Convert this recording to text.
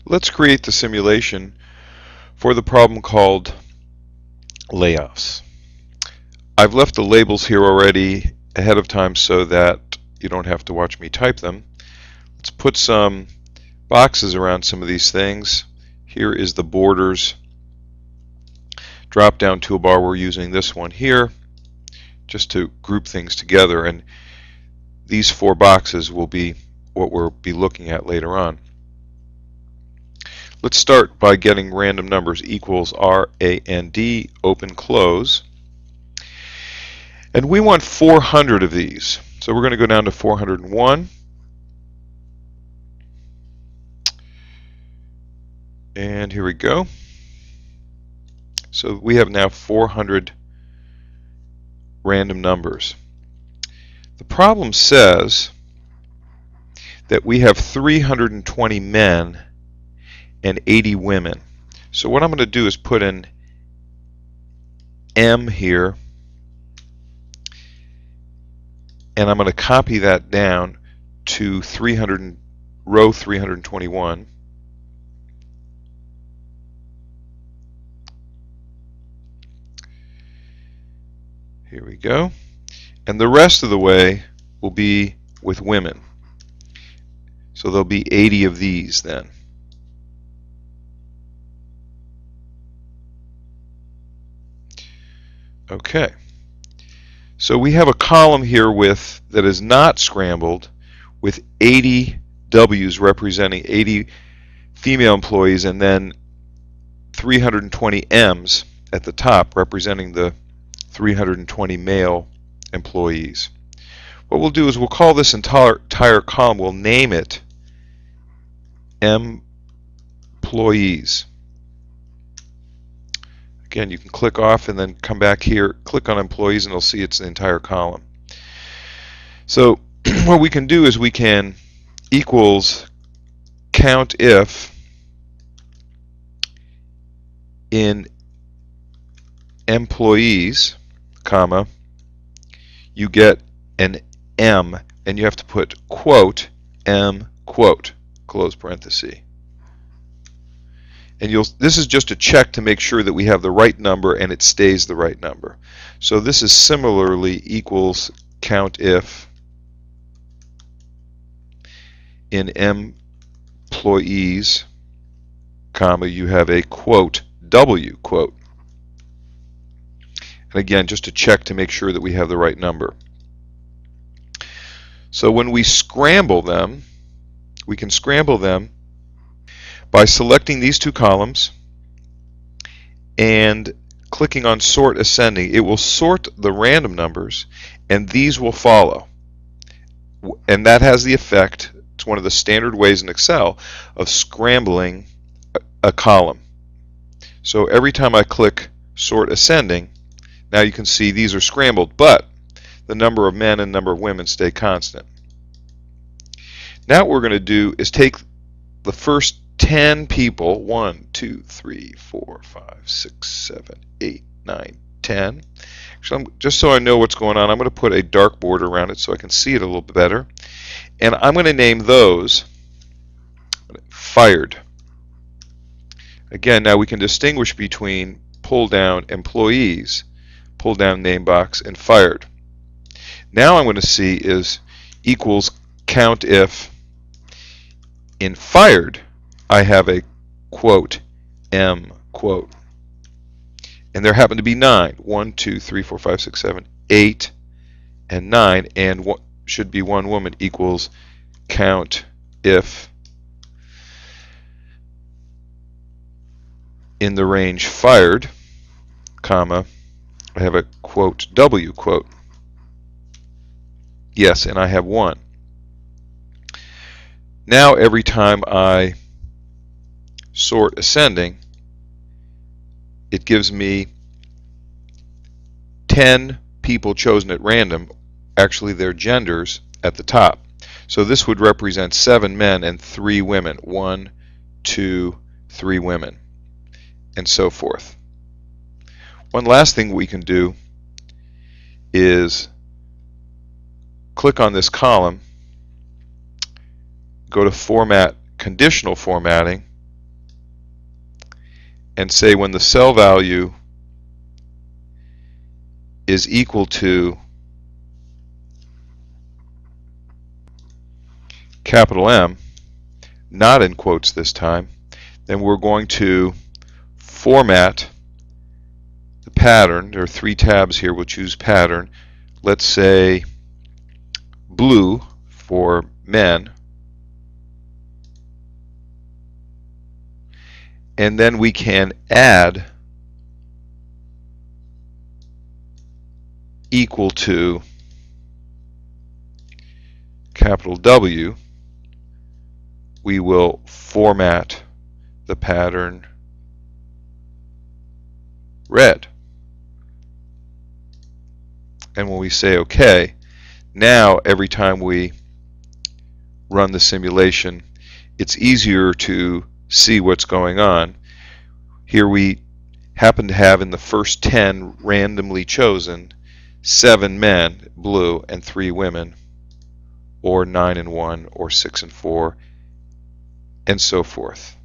Let's create the simulation for the problem called layoffs. I've left the labels here already ahead of time so that you don't have to watch me type them. Let's put some boxes around some of these things. Here is the borders drop down toolbar. We're using this one here just to group things together, and these four boxes will be what we'll be looking at later on. Let's start by getting random numbers equals RAND, open, close. And we want 400 of these. So we're going to go down to 401. And here we go. So we have now 400 random numbers. The problem says that we have 320 men and 80 women. So what I'm going to do is put in M here, and I'm going to copy that down to row 321. Here we go. And the rest of the way will be with women. So there'll be 80 of these then. Okay. So we have a column here that is not scrambled with 80 W's representing 80 female employees, and then 320 M's at the top representing the 320 male employees. What we'll do is we'll call this entire column, we'll name it employees. Again, you can click off and then come back here, click on employees, and you'll see it's the entire column. So what we can do is we can equals count if in employees, comma, you get an M, and you have to put quote M quote, close parenthesis. And this is just a check to make sure that we have the right number and it stays the right number. So this is similarly equals count if in employees, comma, you have a quote W quote. And again, just to check to make sure that we have the right number. So when we scramble them, we can scramble them by selecting these two columns and clicking on sort ascending. It will sort the random numbers, and these will follow. And that has the effect, it's one of the standard ways in Excel of scrambling a column. So every time I click sort ascending, now you can see these are scrambled, but the number of men and number of women stay constant. Now what we're going to do is take the first 10 people, 1, 2, 3, 4, 5, 6, 7, 8, 9, 10. Actually, just so I know what's going on, I'm going to put a dark border around it so I can see it a little bit better. And I'm going to name those fired. Again, now we can distinguish between pull down employees, pull down name box, and fired. Now I'm going to see is equals count if in fired I have a quote M quote, and there happen to be 9, 1, 2, 3, 4, 5, 6, 7, 8, and 9, and what should be one woman equals count if in the range fired, comma, I have a quote W quote. Yes, and I have 1. Now every time I sort ascending, it gives me 10 people chosen at random, actually their genders, at the top. So this would represent 7 men and 3 women. 1, 2, 3 women, and so forth. One last thing we can do is click on this column, go to Format, Conditional Formatting, and say when the cell value is equal to capital M, not in quotes this time, then we're going to format the pattern. There are 3 tabs here. We'll choose pattern. Let's say blue for men. And then we can add equal to capital W. We will format the pattern red. And when we say OK, now every time we run the simulation, it's easier to see what's going on. Here we happen to have in the first 10 randomly chosen 7 men, blue, and 3 women, or 9 and 1, or 6 and 4, and so forth.